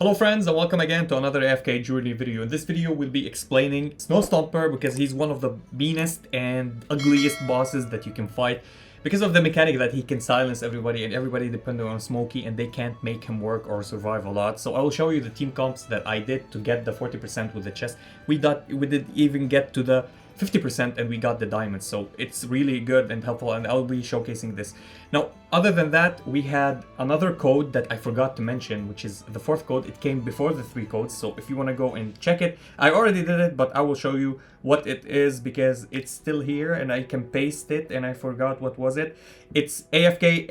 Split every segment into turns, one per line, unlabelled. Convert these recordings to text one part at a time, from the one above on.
Hello friends and welcome again to another AFK journey video. In this video we'll be explaining Stomper because he's one of the meanest and ugliest bosses that you can fight because of the mechanic that he can silence everybody and everybody depending on Smokey and they can't make him work or survive a lot. So I will show you the team comps that I did to get the 40% with the chest. We did even get to the 50% and we got the diamonds, so it's really good and helpful and I'll be showcasing this. Now, other than that, we had another code that I forgot to mention, which is the fourth code. It came before the three codes, so if you want to go and check it, I already did it, but I will show you what it is because it's still here and I can paste it and I forgot what was it. It's AFKJ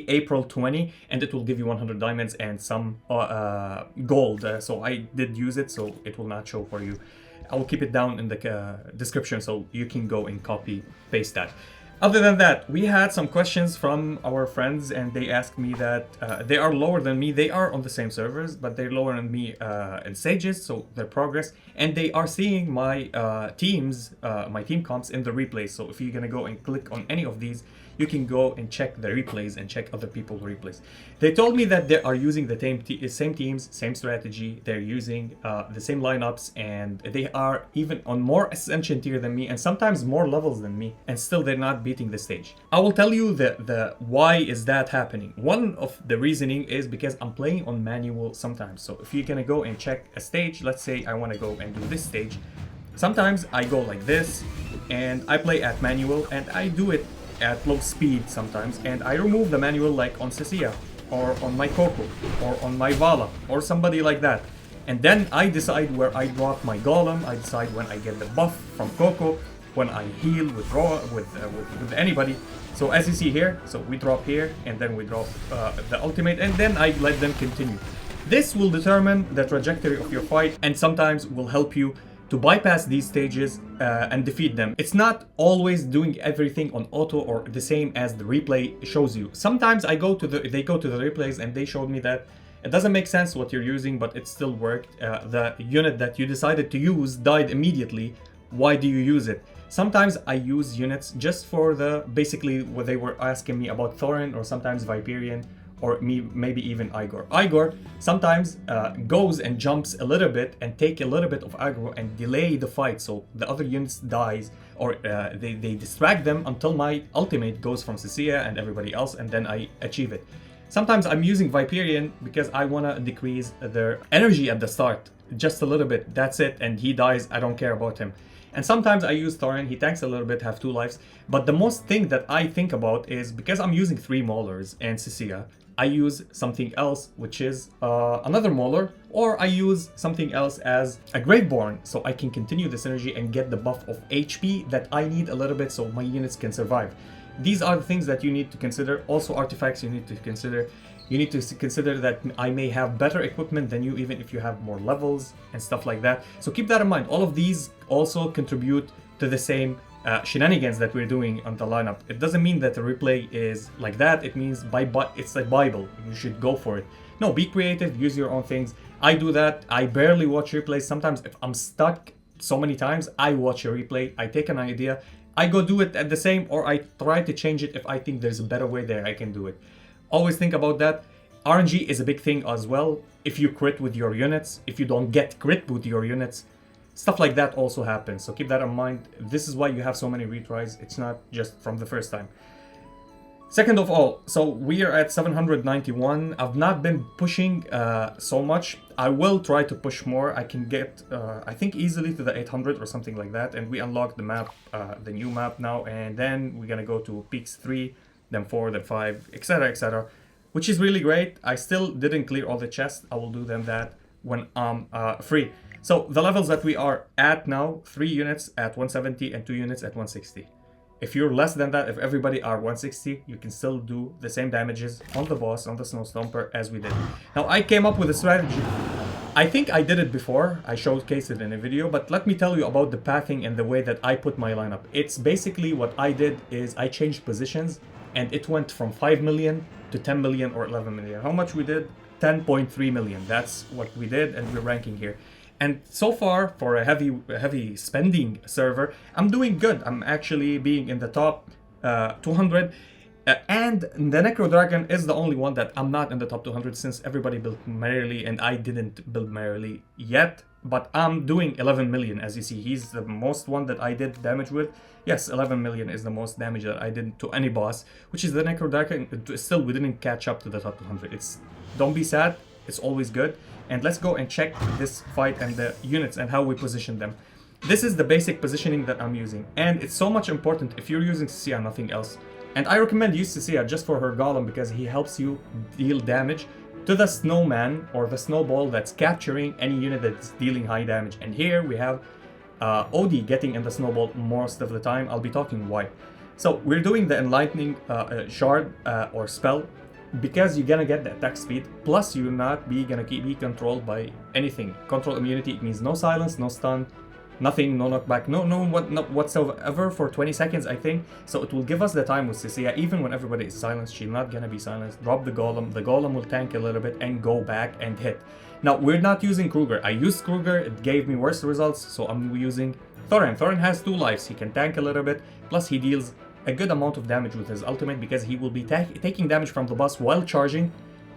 April 20 and it will give you 100 diamonds and some gold. So I did use it, so it will not show for you. I will keep it down in the description so you can go and copy paste that. Other than that, we had some questions from our friends and they asked me that they are lower than me. They are on the same servers, but they're lower than me in stages, so their progress. And they are seeing my my team comps in the replays. So if you're gonna go and click on any of these, you can go and check the replays and check other people's replays. They told me that they are using the same teams, same strategy. They're using the same lineups and they are even on more ascension tier than me and sometimes more levels than me, and still they're not beating the stage. I will tell you the why is that happening. One of the reasoning is because I'm playing on manual sometimes. So if you're gonna go and check a stage, let's say I want to go and do this stage, sometimes I go like this and I play at manual and I do it at low speed sometimes, and I remove the manual like on Cecilia or on my Coco or on my Vala or somebody like that, and then I decide where I drop my golem. I decide when I get the buff from Coco, when I heal with with anybody. So as you see here, so we drop here and then we drop the ultimate and then I let them continue. This will determine the trajectory of your fight and sometimes will help you to bypass these stages and defeat them. It's not always doing everything on auto or the same as the replay shows you. Sometimes they go to the replays and they showed me that it doesn't make sense what you're using, but it still worked. The unit that you decided to use died immediately. Why do you use it? Sometimes I use units just for the basically what they were asking me about Thorin or sometimes Viperian or maybe even Igor. Igor sometimes goes and jumps a little bit and take a little bit of aggro and delay the fight so the other units dies or they distract them until my ultimate goes from Cecilia and everybody else and then I achieve it. Sometimes I'm using Viperian because I want to decrease their energy at the start just a little bit, that's it, and he dies, I don't care about him. And sometimes I use Thorin, he tanks a little bit, have 2 lives. But the most thing that I think about is because I'm using 3 Maulers and Cecilia, I use something else, which is another Mauler, or I use something else as a Graveborn, so I can continue this energy and get the buff of HP that I need a little bit so my units can survive. These are the things that you need to consider. Also artifacts you need to consider. You need to consider that I may have better equipment than you even if you have more levels and stuff like that. So keep that in mind. All of these also contribute to the same shenanigans that we're doing on the lineup. It doesn't mean that the replay is like that. It means it's like Bible. You should go for it. No, be creative, use your own things. I do that. I barely watch replays. Sometimes if I'm stuck so many times, I watch a replay. I take an idea. I go do it at the same, or I try to change it if I think there's a better way there, I can do it. Always think about that. RNG is a big thing as well. If you crit with your units, if you don't get crit with your units, stuff like that also happens. So keep that in mind. This is why you have so many retries. It's not just from the first time. Second of all, so we are at 791. I've not been pushing so much. I will try to push more. I can get, I think, easily to the 800 or something like that. And we unlock the map, the new map now. And then we're going to go to peaks 3, then 4, then 5, etc., which is really great. I still didn't clear all the chests. I will do that when I'm free. So the levels that we are at now, 3 units at 170 and 2 units at 160. If you're less than that, if everybody are 160, you can still do the same damages on the boss, on the Snow Stomper as we did. Now I came up with a strategy. I think I did it before, I showcased it in a video, but let me tell you about the pathing and the way that I put my lineup. It's basically what I did is I changed positions and it went from 5 million to 10 million or 11 million. How much we did? 10.3 million. That's what we did and we're ranking here. And so far, for a heavy spending server, I'm doing good. I'm actually being in the top 200. And the Necro Dragon is the only one that I'm not in the top 200 since everybody built merrily and I didn't build merrily yet. But I'm doing 11 million, as you see. He's the most one that I did damage with. Yes, 11 million is the most damage that I did to any boss, which is the Necro Dragon. Still, we didn't catch up to the top 200. Don't be sad. It's always good. And let's go and check this fight and the units and how we position them. This is the basic positioning that I'm using. And it's so much important if you're using Cecilia, nothing else. And I recommend use Cecilia just for her golem because he helps you deal damage to the snowman or the snowball that's capturing any unit that's dealing high damage. And here we have Odie getting in the snowball most of the time. I'll be talking why. So we're doing the enlightening shard or spell because you're gonna get the attack speed, plus you're not gonna be controlled by anything. Control immunity, it means no silence, no stun, nothing, no knockback, no whatsoever for 20 seconds, I think. So it will give us the time with Cecilia, even when everybody is silenced, she's not gonna be silenced. Drop the golem will tank a little bit and go back and hit. Now, we're not using Kruger. I used Kruger, it gave me worse results, so I'm using Thorin. Thorin has 2 lives, he can tank a little bit, plus he deals a good amount of damage with his ultimate because he will be taking damage from the boss while charging,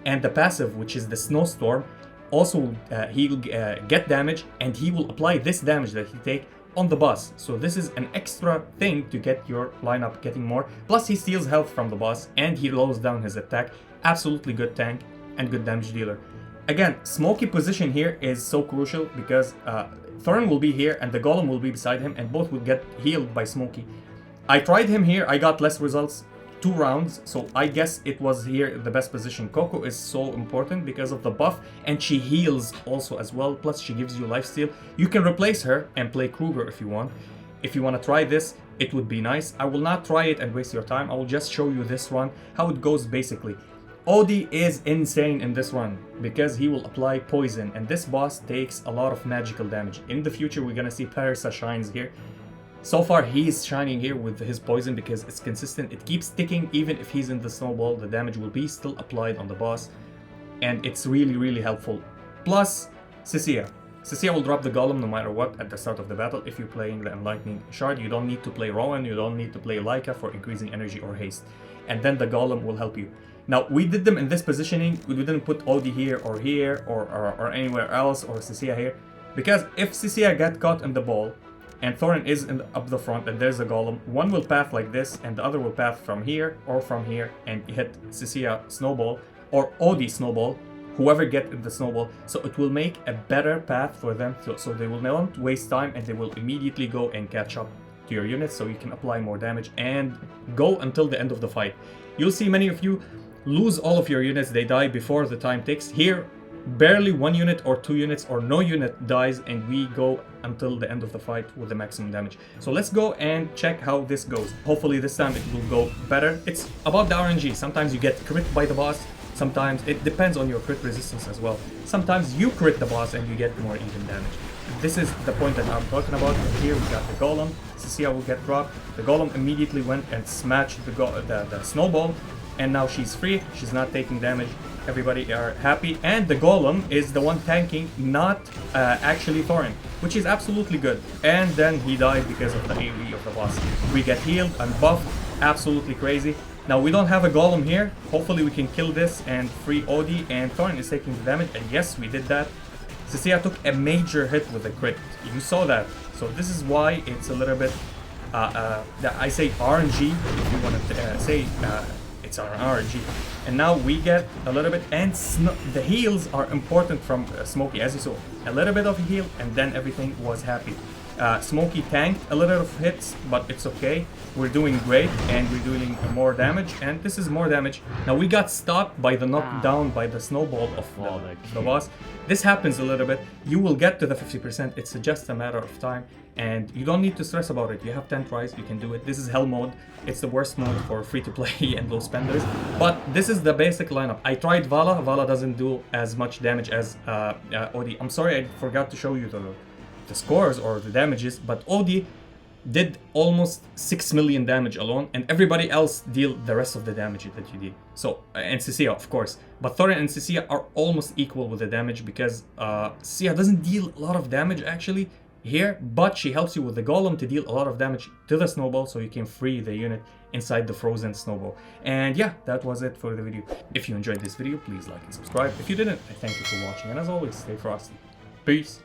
and the passive, which is the snowstorm, also he'll get damage and he will apply this damage that he take on the boss. So this is an extra thing to get your lineup getting more. Plus he steals health from the boss and he lowers down his attack. Absolutely good tank and good damage dealer. Again, Smokey position here is so crucial because Thorin will be here and the golem will be beside him and both will get healed by Smokey. I tried him here, I got less results, 2 rounds, so I guess it was here the best position. Coco is so important because of the buff and she heals also as well, plus she gives you lifesteal. You can replace her and play Kruger if you want. If you want to try this, it would be nice. I will not try it and waste your time, I will just show you this run, how it goes basically. Odie is insane in this run because he will apply poison and this boss takes a lot of magical damage. In the future we're gonna see Parisa shines here. So far he's shining here with his poison because it's consistent, it keeps ticking even if he's in the snowball, the damage will be still applied on the boss and it's really helpful. Plus Cecilia will drop the golem no matter what at the start of the battle. If you're playing the enlightening shard, you don't need to play Rowan, you don't need to play Laika for increasing energy or haste, and then the golem will help you. Now we did them in this positioning, we didn't put Odie here or anywhere else or Cecilia here because if Cecilia got caught in the ball and Thorin is up the front and there's a golem, one will path like this and the other will path from here or from here and hit Cecilia snowball or Odie snowball, whoever get in the snowball. So it will make a better path for them so they will not waste time and they will immediately go and catch up to your units so you can apply more damage and go until the end of the fight. You'll see many of you lose all of your units, they die before the time ticks. Here, barely 1 unit or 2 units or no unit dies and we go until the end of the fight with the maximum damage. So let's go and check how this goes. Hopefully this time it will go better. It's about the RNG. Sometimes you get crit by the boss, sometimes it depends on your crit resistance as well. Sometimes you crit the boss and you get more even damage. This is the point that I'm talking about. Here we got the golem, Cecilia will get dropped. The golem immediately went and smashed the snowball and now she's free, she's not taking damage. Everybody are happy, and the golem is the one tanking, not actually Thorin, which is absolutely good. And then he died because of the AoE of the boss. We get healed and buffed, absolutely crazy. Now we don't have a golem here, hopefully we can kill this and free Odie, and Thorin is taking the damage, and yes, we did that. Cecilia took a major hit with the crit, you saw that. So this is why it's a little bit, I say RNG, if you want to say it's our RNG. And now we get a little bit, and the heals are important from Smokey, as you saw. A little bit of a heal, and then everything was happy. Smokey tanked a little of hits, but it's okay. We're doing great, and we're doing more damage, and this is more damage. Now we got stopped by the knockdown by the snowball of the boss. This happens a little bit. You will get to the 50%, it's just a matter of time, and you don't need to stress about it. You have 10 tries, you can do it. This is hell mode. It's the worst mode for free-to-play and low spenders, but this is the basic lineup. I tried Vala. Vala doesn't do as much damage as Odie. I'm sorry, I forgot to show you the scores or the damages, but Odie did almost 6 million damage alone, and everybody else deal the rest of the damage that you did. So, and Cecilia, of course. But Thorin and Cecilia are almost equal with the damage because Cecilia doesn't deal a lot of damage actually, here, but she helps you with the golem to deal a lot of damage to the snowball so you can free the unit inside the frozen snowball. And yeah, that was it for the video. If you enjoyed this video, please like and subscribe. If you didn't, I thank you for watching, and as always, stay frosty. Peace.